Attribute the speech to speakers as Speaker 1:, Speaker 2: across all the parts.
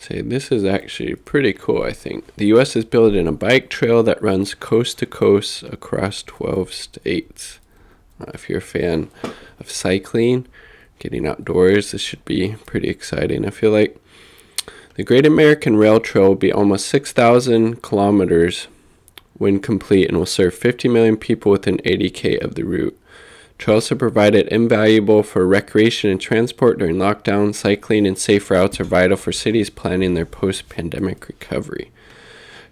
Speaker 1: say this is actually pretty cool, I think. The U.S. is building a bike trail that runs coast to coast across 12 states. If you're a fan of cycling, getting outdoors, this should be pretty exciting, I feel like. The Great American Rail Trail will be almost 6,000 kilometers when complete and will serve 50 million people within 80K of the route. Trails have provided invaluable for recreation and transport during lockdown. Cycling and safe routes are vital for cities planning their post-pandemic recovery.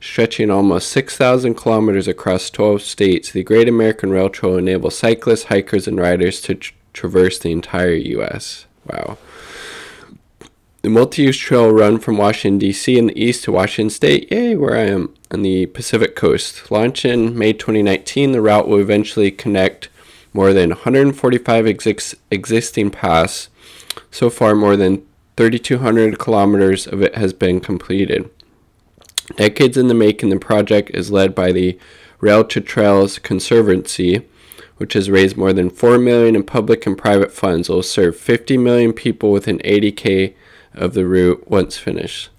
Speaker 1: Stretching almost 6,000 kilometers across 12 states, the Great American Rail Trail will enable cyclists, hikers, and riders to traverse the entire U.S. Wow. The multi-use trail will run from Washington, D.C. in the east to Washington State, where I am, on the Pacific coast. Launched in May 2019, the route will eventually connect more than 145 existing paths. So far, more than 3,200 kilometers of it has been completed. Decades in the making, the project is led by the Rail to Trails Conservancy, which has raised more than $4 million in public and private funds. It will serve 50 million people within 80K of the route once finished.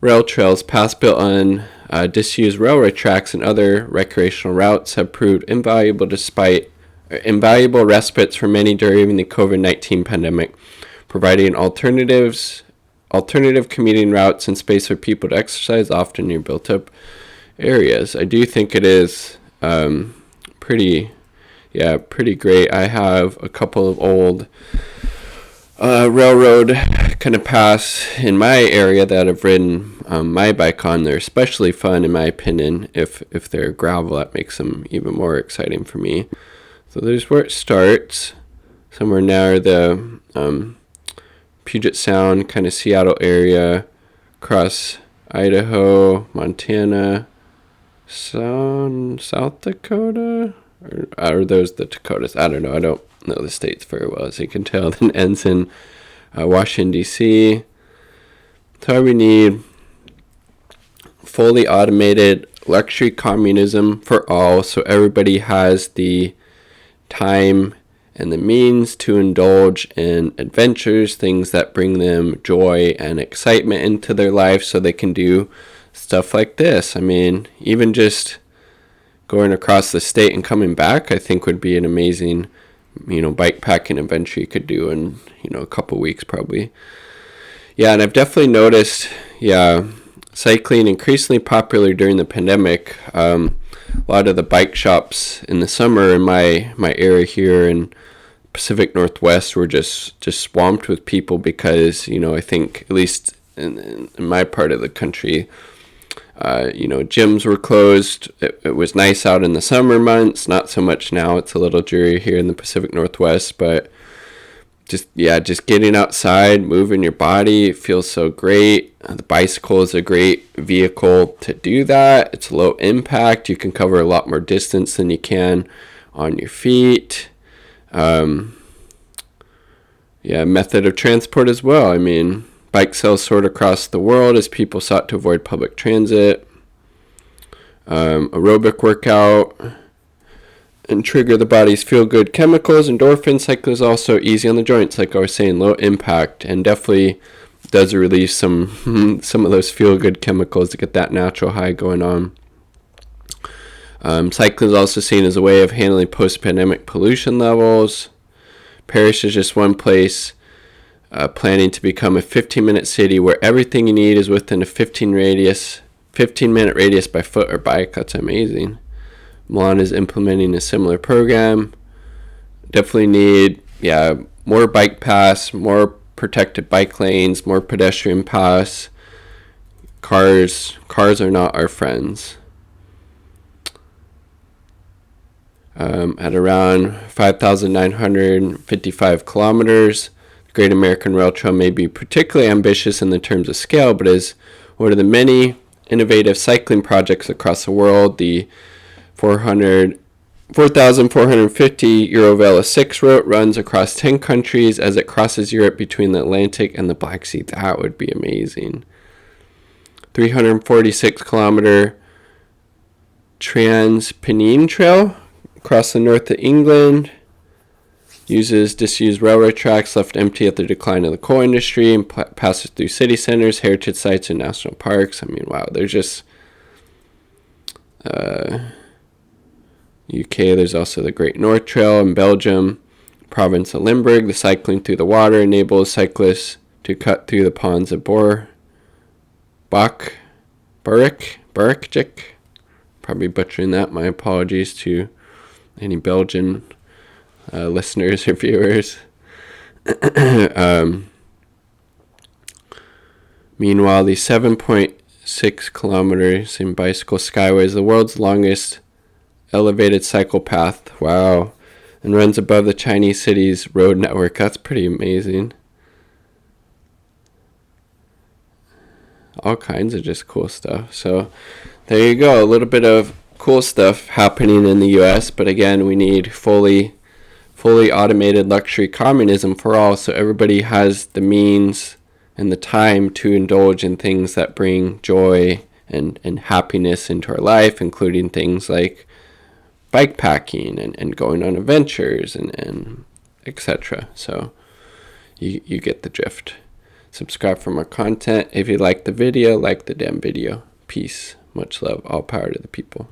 Speaker 1: Rail trails, paths built on disused railroad tracks and other recreational routes, have proved invaluable respites for many during the COVID-19 pandemic, providing alternative commuting routes and space for people to exercise, often near built-up areas. I do think it is pretty great. I have a couple of old railroad kind of paths in my area that I've ridden my bike on. They're especially fun, in my opinion. If they're gravel, that makes them even more exciting for me. So there's where it starts, somewhere near the Puget Sound, kind of Seattle area, across Idaho, Montana, South Dakota, or are those the Dakotas? I don't know. I don't know the states very well, as you can tell. Then ends in Washington, D.C. So we need fully automated luxury communism for all, so everybody has the time and the means to indulge in adventures, things that bring them joy and excitement into their life, so they can do stuff like this. I mean, even just going across the state and coming back, I think would be an amazing, bike packing adventure you could do in, a couple weeks probably. Yeah, and I've definitely noticed, cycling increasingly popular during the pandemic. A lot of the bike shops in the summer in my area here in Pacific Northwest were just swamped with people because, I think, at least in my part of the country, gyms were closed. It was nice out in the summer months, not so much now. It's a little dreary here in the Pacific Northwest, but just getting outside, moving your body, it feels so great. The bicycle is a great vehicle to do that. It's low impact. You can cover a lot more distance than you can on your feet. Method of transport as well. I mean, bike sales soared across the world as people sought to avoid public transit. Aerobic workout and trigger the body's feel-good chemicals, endorphins. Cycling is also easy on the joints, like I was saying, low impact, and definitely does release some of those feel-good chemicals to get that natural high going on. Cycling is also seen as a way of handling post-pandemic pollution levels. Paris is just one place planning to become a 15-minute city where everything you need is within a 15-minute radius by foot or bike. That's amazing. Milan is implementing a similar program. Definitely need, more bike paths, more protected bike lanes, more pedestrian paths. Cars are not our friends. At around 5,955 kilometers, the Great American Rail Trail may be particularly ambitious in the terms of scale, but is one of the many innovative cycling projects across the world. The 4,450 Eurovelo 6 route runs across 10 countries as it crosses Europe between the Atlantic and the Black Sea. That would be amazing. 346 kilometer Transpennine Trail across the north of England. Uses disused railroad tracks left empty at the decline of the coal industry and passes through city centers, heritage sites, and national parks. I mean, wow, there's just UK. There's also the Great North Trail in Belgium, province of Limburg. The cycling through the water enables cyclists to cut through the ponds of Berkjik. Probably butchering that. My apologies to any Belgian listeners or viewers. Meanwhile, the 7.6 kilometers in bicycle skyway is the world's longest elevated cycle path. Wow. And runs above the Chinese city's road network. That's pretty amazing. All kinds of just cool stuff. So there you go. A little bit of cool stuff happening in the US. But again, we need fully automated luxury communism for all, so everybody has the means and the time to indulge in things that bring joy and happiness into our life, including things like bike packing and going on adventures and etc. So you get the drift. Subscribe for more content. If you like the video, like the damn video. Peace. Much love. All power to the people.